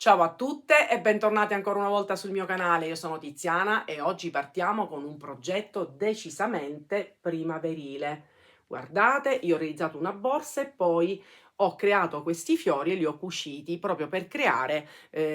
Ciao a tutte e bentornate ancora una volta sul mio canale. Io sono Tiziana e oggi partiamo con un progetto decisamente primaverile. Guardate, io ho realizzato una borsa e poi ho creato questi fiori e li ho cuciti proprio per creare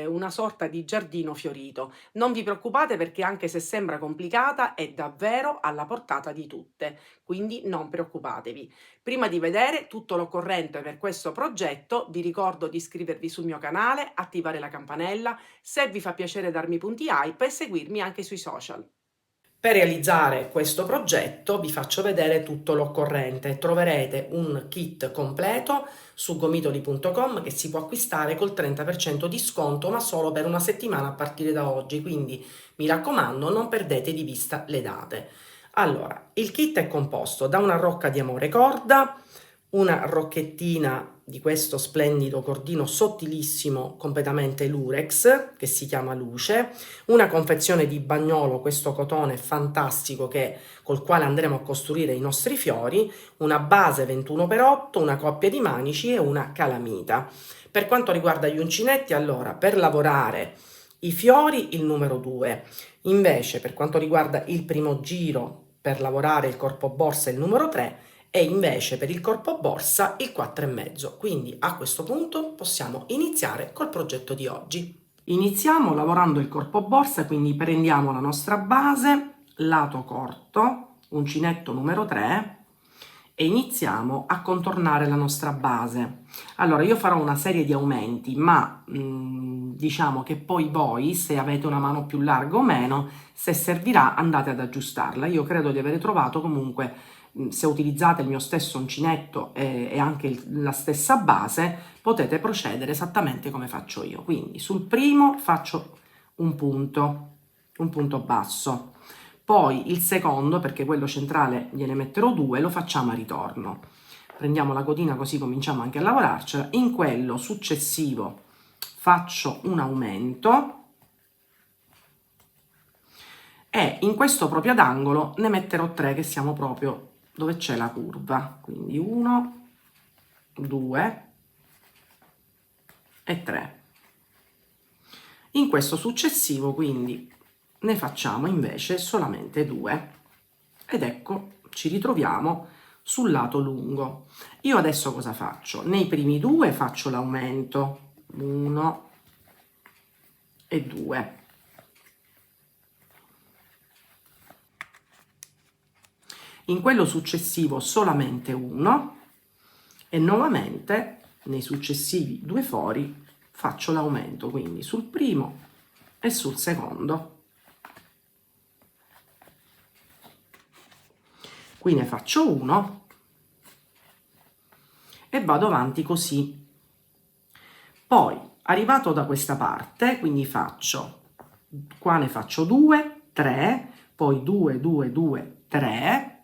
una sorta di giardino fiorito. Non vi preoccupate perché anche se sembra complicata è davvero alla portata di tutte, quindi non preoccupatevi. Prima di vedere tutto l'occorrente per questo progetto, vi ricordo di iscrivervi sul mio canale, attivare la campanella, se vi fa piacere darmi punti hype e seguirmi anche sui social. Per realizzare questo progetto vi faccio vedere tutto l'occorrente. Troverete un kit completo su gomitoli.com che si può acquistare col 30% di sconto, ma solo per una settimana a partire da oggi, quindi mi raccomando non perdete di vista le date. Allora, il kit è composto da una rocca di amore corda, una rocchettina di questo splendido cordino sottilissimo completamente lurex che si chiama luce, una confezione di bagnolo, questo cotone fantastico col quale andremo a costruire i nostri fiori, una base 21x8, una coppia di manici e una calamita. Per quanto riguarda gli uncinetti, allora per lavorare i fiori il numero 2, invece per quanto riguarda il primo giro per lavorare il corpo borsa il numero 3 e invece per il corpo borsa il 4,5. Quindi a questo punto possiamo iniziare col progetto di oggi. Iniziamo lavorando il corpo borsa, quindi prendiamo la nostra base, lato corto, uncinetto numero 3 e iniziamo a contornare la nostra base. Allora io farò una serie di aumenti, ma diciamo che poi voi, se avete una mano più larga o meno, se servirà andate ad aggiustarla. Io credo di aver trovato comunque, se utilizzate il mio stesso uncinetto e anche la stessa base, potete procedere esattamente come faccio io. Quindi sul primo faccio un punto basso. Poi il secondo, perché quello centrale gliene metterò 2, lo facciamo a ritorno. Prendiamo la cotina così cominciamo anche a lavorarcela. In quello successivo faccio un aumento e in questo proprio ad angolo ne metterò 3 che siamo proprio dove c'è la curva. Quindi 1, 2 e 3. In questo successivo quindi ne facciamo invece solamente 2 ed ecco ci ritroviamo sul lato lungo. Io adesso cosa faccio? Nei primi 2 faccio l'aumento 1 e 2. In quello successivo solamente 1 e nuovamente nei successivi 2 fori faccio l'aumento, quindi sul primo e sul secondo. Qui ne faccio 1 e vado avanti così. Poi arrivato da questa parte, quindi qua ne faccio 2, 3, poi 2, 2, 2, 3,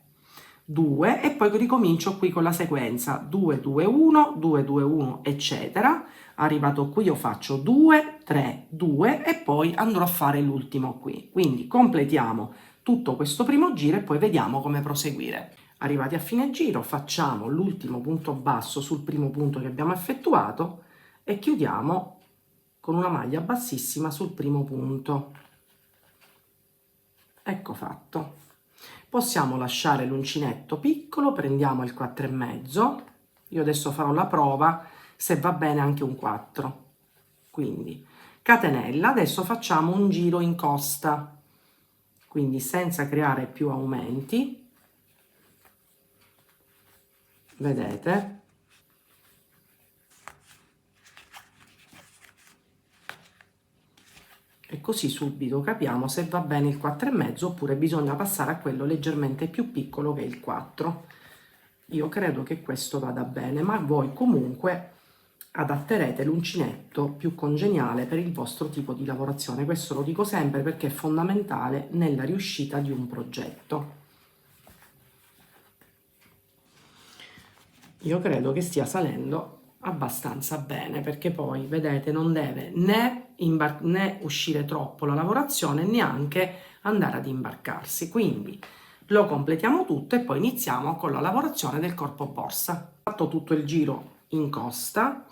2 e poi ricomincio qui con la sequenza 2, 2, 1, 2, 2, 1, eccetera. Arrivato qui io faccio 2, 3, 2 e poi andrò a fare l'ultimo qui. Quindi completiamo tutto questo primo giro e poi vediamo come proseguire. Arrivati a fine giro facciamo l'ultimo punto basso sul primo punto che abbiamo effettuato e chiudiamo con una maglia bassissima sul primo punto. Ecco fatto. Possiamo lasciare l'uncinetto piccolo, prendiamo il 4,5. Io adesso farò la prova se va bene anche un 4. Quindi catenella, adesso facciamo un giro in costa, quindi senza creare più aumenti. Vedete? E così subito capiamo se va bene il 4,5 oppure bisogna passare a quello leggermente più piccolo che è il 4. Io credo che questo vada bene, ma voi comunque adatterete l'uncinetto più congeniale per il vostro tipo di lavorazione. Questo lo dico sempre perché è fondamentale nella riuscita di un progetto. Io credo che stia salendo abbastanza bene perché poi vedete non deve né uscire troppo la lavorazione neanche andare ad imbarcarsi, quindi lo completiamo tutto e poi iniziamo con la lavorazione del corpo borsa. Fatto tutto il giro in costa,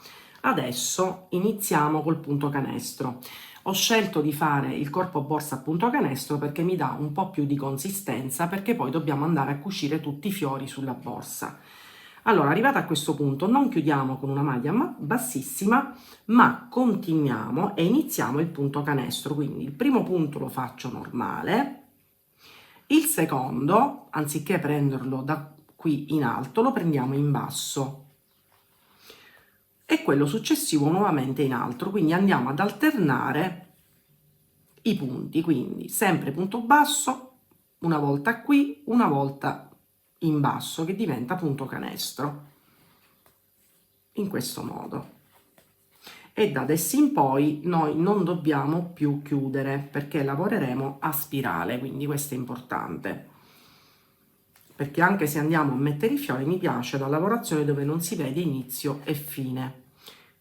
Adesso iniziamo col punto canestro. Ho scelto di fare il corpo borsa a punto canestro perché mi dà un po' più di consistenza, perché poi dobbiamo andare a cucire tutti i fiori sulla borsa. Allora, arrivata a questo punto, non chiudiamo con una maglia bassissima, ma continuiamo e iniziamo il punto canestro. Quindi il primo punto lo faccio normale, il secondo, anziché prenderlo da qui in alto, lo prendiamo in basso e quello successivo nuovamente in alto, quindi andiamo ad alternare i punti, quindi sempre punto basso, una volta qui, una volta in basso, che diventa punto canestro, in questo modo. E da adesso in poi noi non dobbiamo più chiudere perché lavoreremo a spirale, quindi questo è importante, perché anche se andiamo a mettere i fiori mi piace la lavorazione dove non si vede inizio e fine.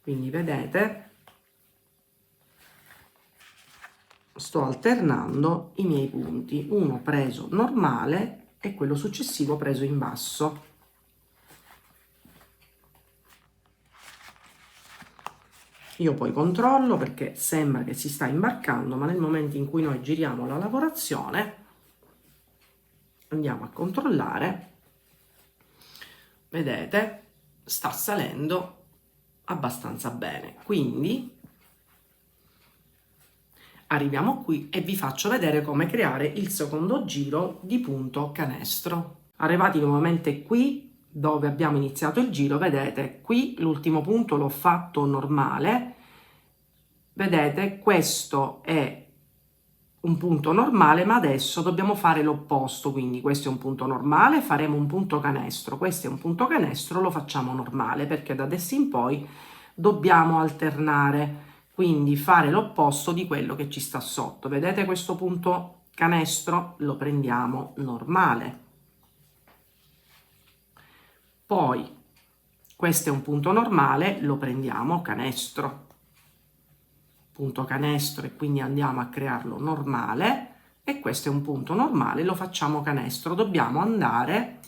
Quindi vedete, sto alternando i miei punti, uno preso normale e quello successivo preso in basso. Io poi controllo perché sembra che si sta imbarcando, ma nel momento in cui noi giriamo la lavorazione andiamo a controllare, vedete, sta salendo abbastanza bene. Quindi arriviamo qui e vi faccio vedere come creare il secondo giro di punto canestro. Arrivati nuovamente qui dove abbiamo iniziato il giro, vedete qui l'ultimo punto l'ho fatto normale, vedete questo è un punto normale, ma adesso dobbiamo fare l'opposto, quindi questo è un punto normale, faremo un punto canestro, questo è un punto canestro, lo facciamo normale perché da adesso in poi dobbiamo alternare, quindi fare l'opposto di quello che ci sta sotto. Vedete questo punto canestro? Lo prendiamo normale. Poi questo è un punto normale, lo prendiamo canestro. Punto canestro, e quindi andiamo a crearlo normale, e questo è un punto normale, lo facciamo canestro. Dobbiamo andare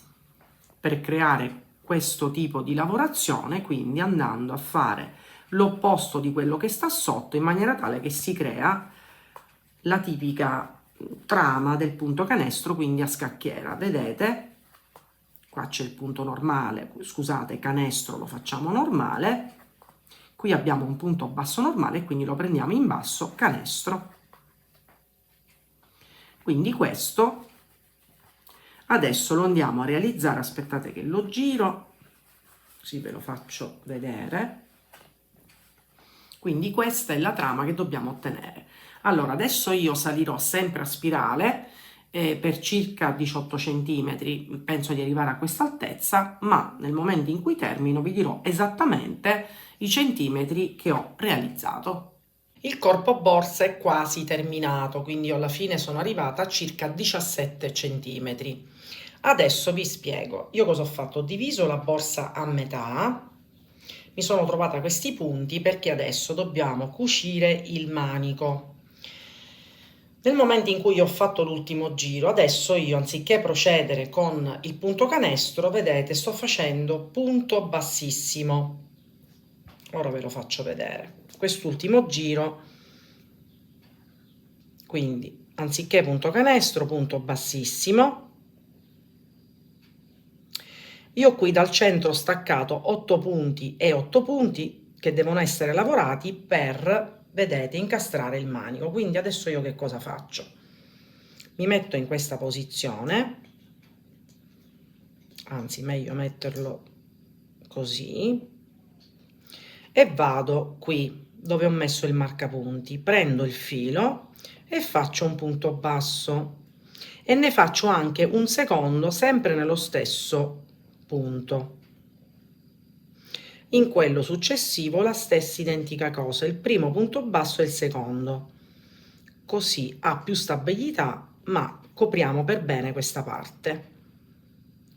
per creare questo tipo di lavorazione, quindi andando a fare l'opposto di quello che sta sotto in maniera tale che si crea la tipica trama del punto canestro, quindi a scacchiera. Vedete, qua c'è il punto normale, scusate, canestro lo facciamo normale, qui abbiamo un punto basso normale, quindi lo prendiamo in basso canestro. Quindi questo adesso lo andiamo a realizzare, aspettate che lo giro, così ve lo faccio vedere. Quindi questa è la trama che dobbiamo ottenere. Allora, adesso io salirò sempre a spirale per circa 18 cm, penso di arrivare a questa altezza, ma nel momento in cui termino vi dirò esattamente i centimetri che ho realizzato. Il corpo borsa è quasi terminato, quindi io alla fine sono arrivata a circa 17 centimetri. Adesso vi spiego, io cosa ho fatto? Ho diviso la borsa a metà, mi sono trovata questi punti perché adesso dobbiamo cucire il manico. Nel momento in cui ho fatto l'ultimo giro, adesso io anziché procedere con il punto canestro, vedete, sto facendo punto bassissimo. Ora ve lo faccio vedere. Quest'ultimo giro, quindi anziché punto canestro, punto bassissimo. Io qui dal centro ho staccato 8 punti e 8 punti che devono essere lavorati per, vedete, incastrare il manico. Quindi adesso io che cosa faccio? Mi metto in questa posizione, anzi meglio metterlo così, e vado qui dove ho messo il marcapunti, prendo il filo e faccio un punto basso e ne faccio anche un secondo sempre nello stesso punto. In quello successivo la stessa identica cosa, il primo punto basso e il secondo, così ha più stabilità, ma copriamo per bene questa parte.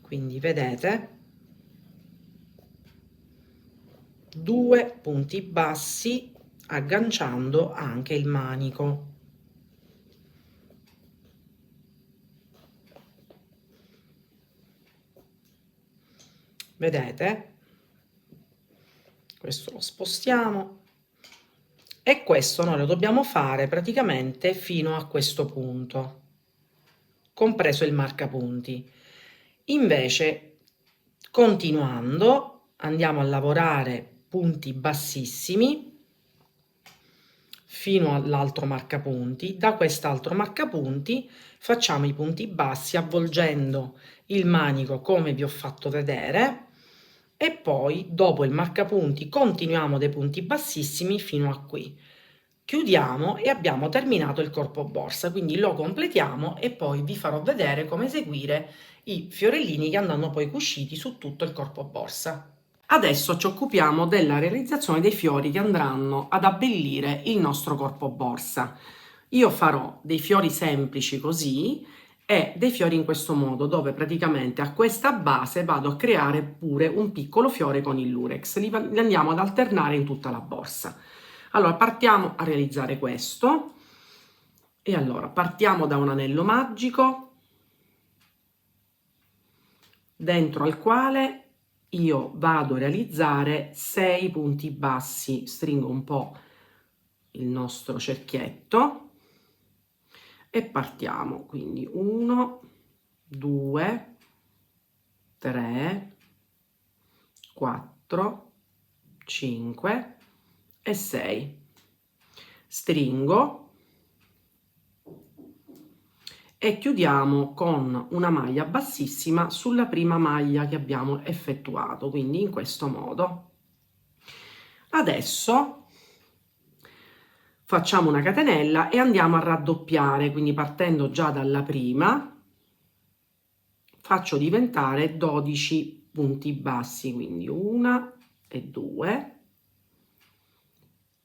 Quindi vedete, 2 punti bassi agganciando anche il manico. Vedete? questo lo spostiamo, e questo noi lo dobbiamo fare praticamente fino a questo punto, compreso il marcapunti. Invece, continuando, andiamo a lavorare punti bassissimi fino all'altro marcapunti. Da quest'altro marcapunti facciamo i punti bassi avvolgendo il manico come vi ho fatto vedere, e poi dopo il marcapunti continuiamo dei punti bassissimi fino a qui. Chiudiamo e abbiamo terminato il corpo borsa, quindi lo completiamo e poi vi farò vedere come eseguire i fiorellini che andranno poi cuciti su tutto il corpo borsa. Adesso ci occupiamo della realizzazione dei fiori che andranno ad abbellire il nostro corpo borsa. Io farò dei fiori semplici così e dei fiori in questo modo, dove praticamente a questa base vado a creare pure un piccolo fiore con il lurex. Li andiamo ad alternare in tutta la borsa. Allora partiamo a realizzare questo, e allora partiamo da un anello magico dentro al quale io vado a realizzare 6 punti bassi. Stringo un po' il nostro cerchietto e partiamo, quindi 1, 2, 3, 4, 5 e 6. Stringo e chiudiamo con una maglia bassissima sulla prima maglia che abbiamo effettuato, quindi in questo modo. Adesso facciamo una catenella e andiamo a raddoppiare, quindi partendo già dalla prima faccio diventare 12 punti bassi, quindi 1 e 2,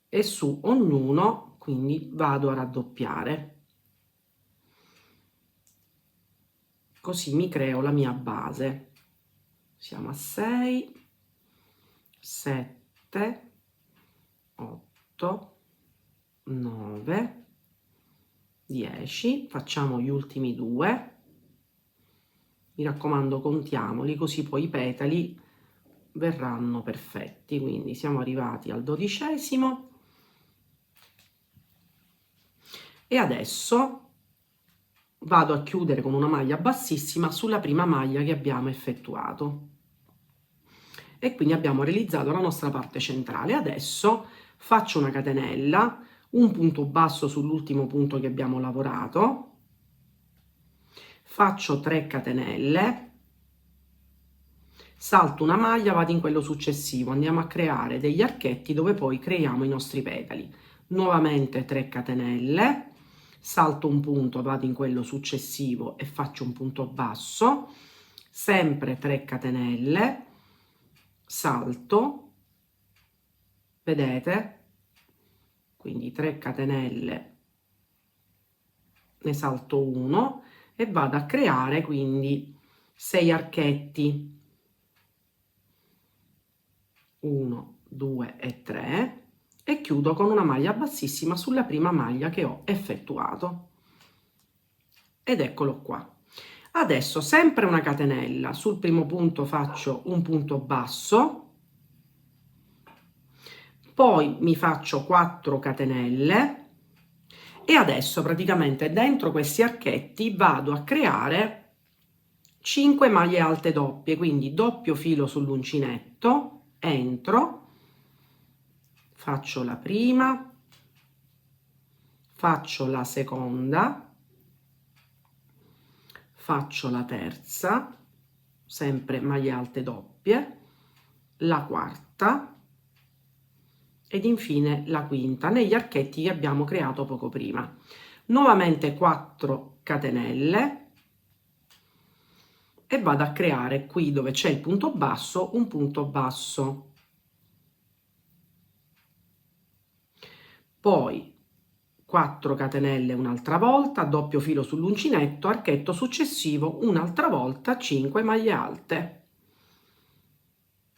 e su ognuno quindi vado a raddoppiare, così mi creo la mia base. Siamo a 6, 7, 8, 9, 10, facciamo gli ultimi due, mi raccomando contiamoli così poi i petali verranno perfetti. Quindi siamo arrivati al 12esimo e adesso vado a chiudere con una maglia bassissima sulla prima maglia che abbiamo effettuato, e quindi abbiamo realizzato la nostra parte centrale. Adesso faccio una catenella, un punto basso sull'ultimo punto che abbiamo lavorato, faccio 3 catenelle, salto una maglia, vado in quello successivo, andiamo a creare degli archetti dove poi creiamo i nostri petali. Nuovamente 3 catenelle, salto un punto, vado in quello successivo e faccio un punto basso, sempre 3 catenelle, salto, vedete? Quindi 3 catenelle, ne salto uno e vado a creare quindi 6 archetti, 1, 2 e 3, e chiudo con una maglia bassissima sulla prima maglia che ho effettuato, ed eccolo qua. Adesso sempre una catenella, sul primo punto faccio un punto basso, poi mi faccio 4 catenelle e adesso praticamente dentro questi archetti vado a creare 5 maglie alte doppie, quindi doppio filo sull'uncinetto, entro, faccio la prima, faccio la seconda, faccio la terza, sempre maglie alte doppie, la quarta ed infine la quinta negli archetti che abbiamo creato poco prima. Nuovamente 4 catenelle e vado a creare qui dove c'è il punto basso un punto basso, poi 4 catenelle un'altra volta, doppio filo sull'uncinetto, archetto successivo un'altra volta, 5 maglie alte,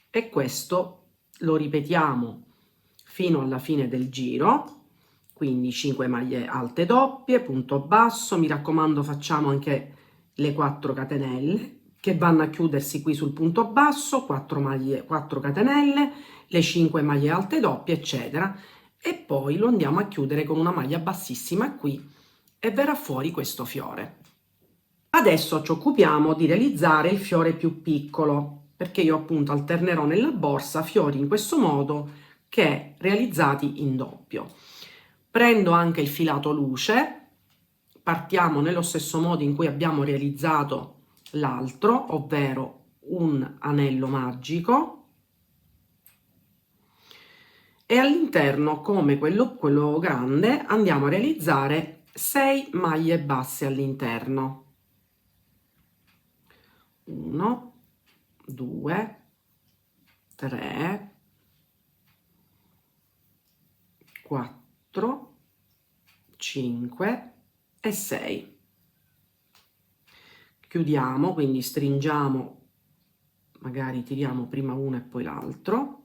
e questo lo ripetiamo fino alla fine del giro. Quindi 5 maglie alte doppie, punto basso, mi raccomando facciamo anche le 4 catenelle che vanno a chiudersi qui sul punto basso, 4 maglie, 4 catenelle le 5 maglie alte doppie, eccetera, e poi lo andiamo a chiudere con una maglia bassissima qui e verrà fuori questo fiore. Adesso ci occupiamo di realizzare il fiore più piccolo, perché io appunto alternerò nella borsa fiori in questo modo che realizzati in doppio. Prendo anche il filato luce, partiamo nello stesso modo in cui abbiamo realizzato l'altro, ovvero un anello magico, e all'interno, come quello grande, andiamo a realizzare 6 maglie basse all'interno. 1, 2, 3, 4, 5 e 6. Chiudiamo, quindi stringiamo, magari tiriamo prima uno e poi l'altro,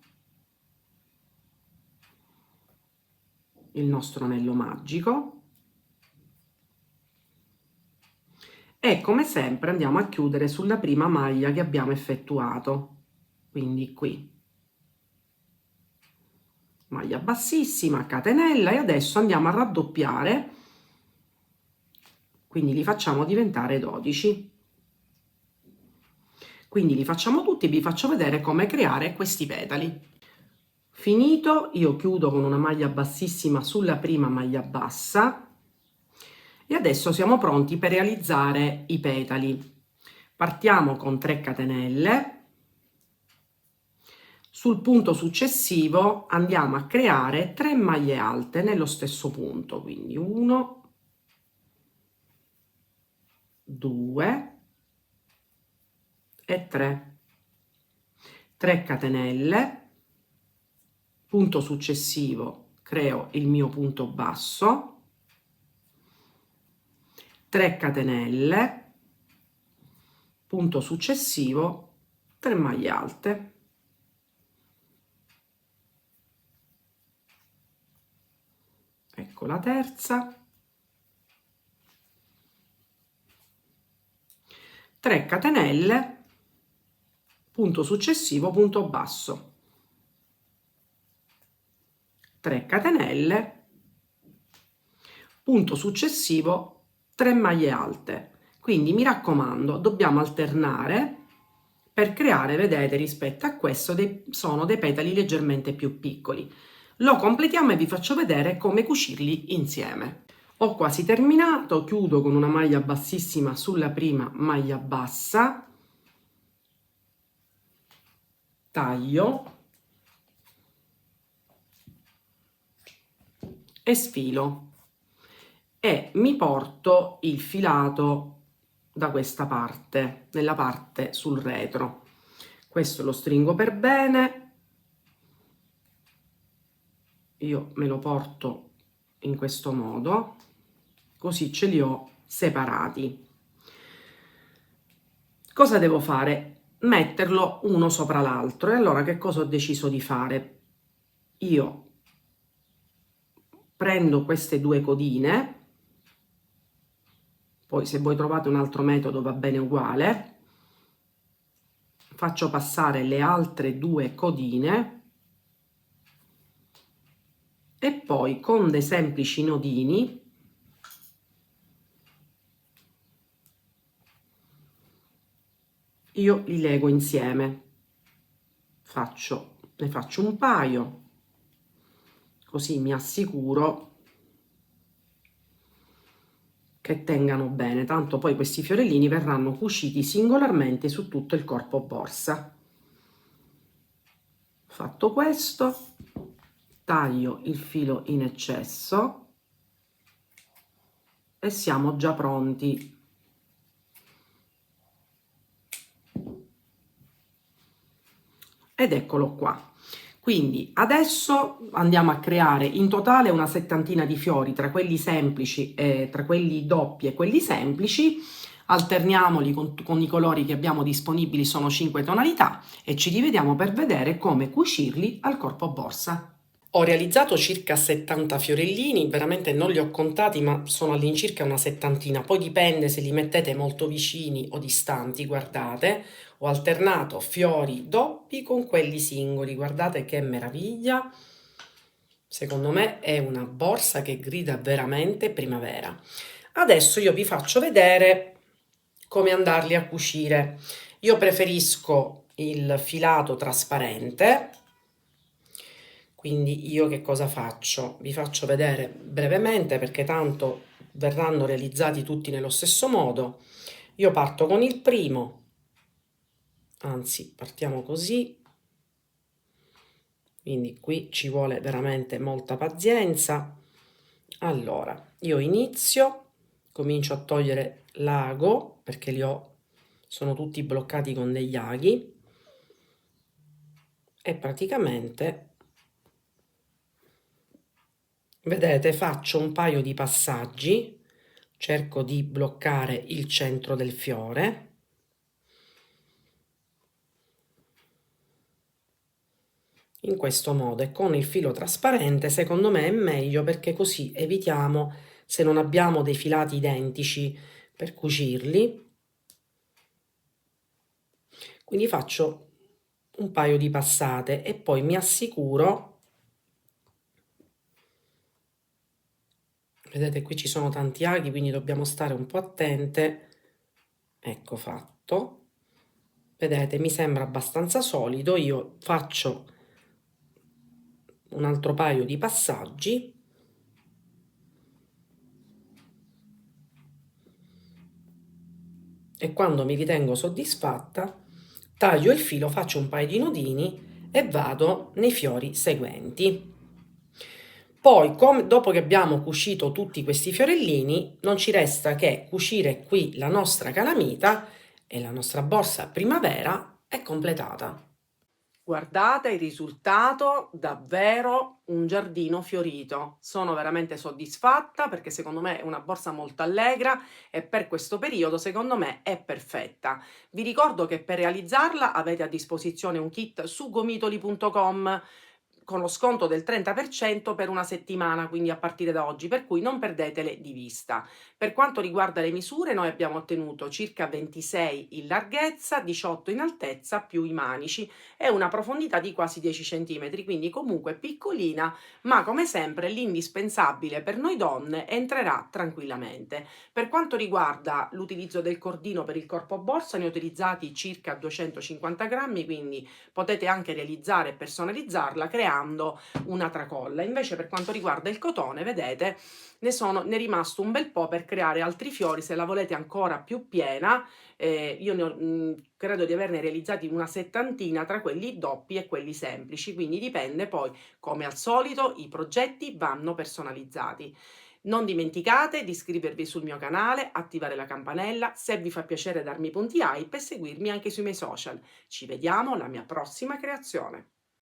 il nostro anello magico, e come sempre andiamo a chiudere sulla prima maglia che abbiamo effettuato, quindi qui maglia bassissima, catenella, e adesso andiamo a raddoppiare, quindi li facciamo diventare 12. Quindi li facciamo tutti e vi faccio vedere come creare questi petali. Finito, io chiudo con una maglia bassissima sulla prima maglia bassa e adesso siamo pronti per realizzare i petali. Partiamo con 3 catenelle. Sul punto successivo andiamo a creare 3 maglie alte nello stesso punto, quindi 1, 2 e 3. 3 catenelle, punto successivo creo il mio punto basso, 3 catenelle, punto successivo, 3 maglie alte. Ecco la terza, 3 catenelle, punto successivo, punto basso, 3 catenelle, punto successivo, 3 maglie alte. Quindi mi raccomando, dobbiamo alternare per creare, vedete, rispetto a questo sono dei petali leggermente più piccoli. Lo completiamo e vi faccio vedere come cucirli insieme. Ho quasi terminato, chiudo con una maglia bassissima sulla prima maglia bassa, taglio e sfilo e mi porto il filato da questa parte, nella parte sul retro. Questo lo stringo per bene, io me lo porto in questo modo, così ce li ho separati. Cosa devo fare? Metterlo uno sopra l'altro. E allora che cosa ho deciso di fare? Io prendo queste 2 codine, poi se voi trovate un altro metodo va bene uguale, faccio passare le altre 2 codine e poi con dei semplici nodini io li lego insieme, ne faccio un paio, così mi assicuro che tengano bene, tanto poi questi fiorellini verranno cuciti singolarmente su tutto il corpo borsa. Fatto questo, taglio il filo in eccesso e siamo già pronti. Ed eccolo qua. Quindi adesso andiamo a creare in totale una settantina di fiori, tra quelli semplici e tra quelli doppi e quelli semplici. Alterniamoli con i colori che abbiamo disponibili, sono 5 tonalità, e ci rivediamo per vedere come cucirli al corpo borsa. Ho realizzato circa 70 fiorellini, veramente non li ho contati, ma sono all'incirca una settantina. Poi dipende se li mettete molto vicini o distanti, guardate. Ho alternato fiori doppi con quelli singoli, guardate che meraviglia. Secondo me è una borsa che grida veramente primavera. Adesso io vi faccio vedere come andarli a cucire. Io preferisco il filato trasparente, quindi io che cosa faccio? Vi faccio vedere brevemente perché tanto verranno realizzati tutti nello stesso modo. Io parto con il primo, anzi partiamo così, quindi qui ci vuole veramente molta pazienza. Allora, io inizio, comincio a togliere l'ago perché sono tutti bloccati con degli aghi e praticamente, vedete, faccio un paio di passaggi, cerco di bloccare il centro del fiore. In questo modo e con il filo trasparente secondo me è meglio perché così evitiamo, se non abbiamo dei filati identici per cucirli, quindi faccio un paio di passate e poi mi assicuro, vedete qui ci sono tanti aghi quindi dobbiamo stare un po' attente. Ecco fatto, vedete mi sembra abbastanza solido, io faccio un altro paio di passaggi e quando mi ritengo soddisfatta taglio il filo, faccio un paio di nodini e vado nei fiori seguenti. Poi, dopo che abbiamo cucito tutti questi fiorellini, non ci resta che cucire qui la nostra calamita e la nostra borsa primavera è completata. Guardate il risultato, davvero un giardino fiorito. Sono veramente soddisfatta perché secondo me è una borsa molto allegra e per questo periodo secondo me è perfetta. Vi ricordo che per realizzarla avete a disposizione un kit su gomitoli.com con lo sconto del 30% per una settimana, quindi a partire da oggi, per cui non perdetele di vista. Per quanto riguarda le misure, noi abbiamo ottenuto circa 26 in larghezza, 18 in altezza, più i manici e una profondità di quasi 10 cm, quindi comunque piccolina, ma come sempre l'indispensabile per noi donne entrerà tranquillamente. Per quanto riguarda l'utilizzo del cordino per il corpo borsa, ne ho utilizzati circa 250 grammi, quindi potete anche realizzare e personalizzarla creando una tracolla. Invece per quanto riguarda il cotone, vedete, ne è rimasto un bel po' per creare altri fiori se la volete ancora più piena. Io credo di averne realizzati una settantina tra quelli doppi e quelli semplici, quindi dipende poi, come al solito, i progetti vanno personalizzati. Non dimenticate di iscrivervi sul mio canale, attivare la campanella, se vi fa piacere darmi punti hype e seguirmi anche sui miei social. Ci vediamo alla mia prossima creazione.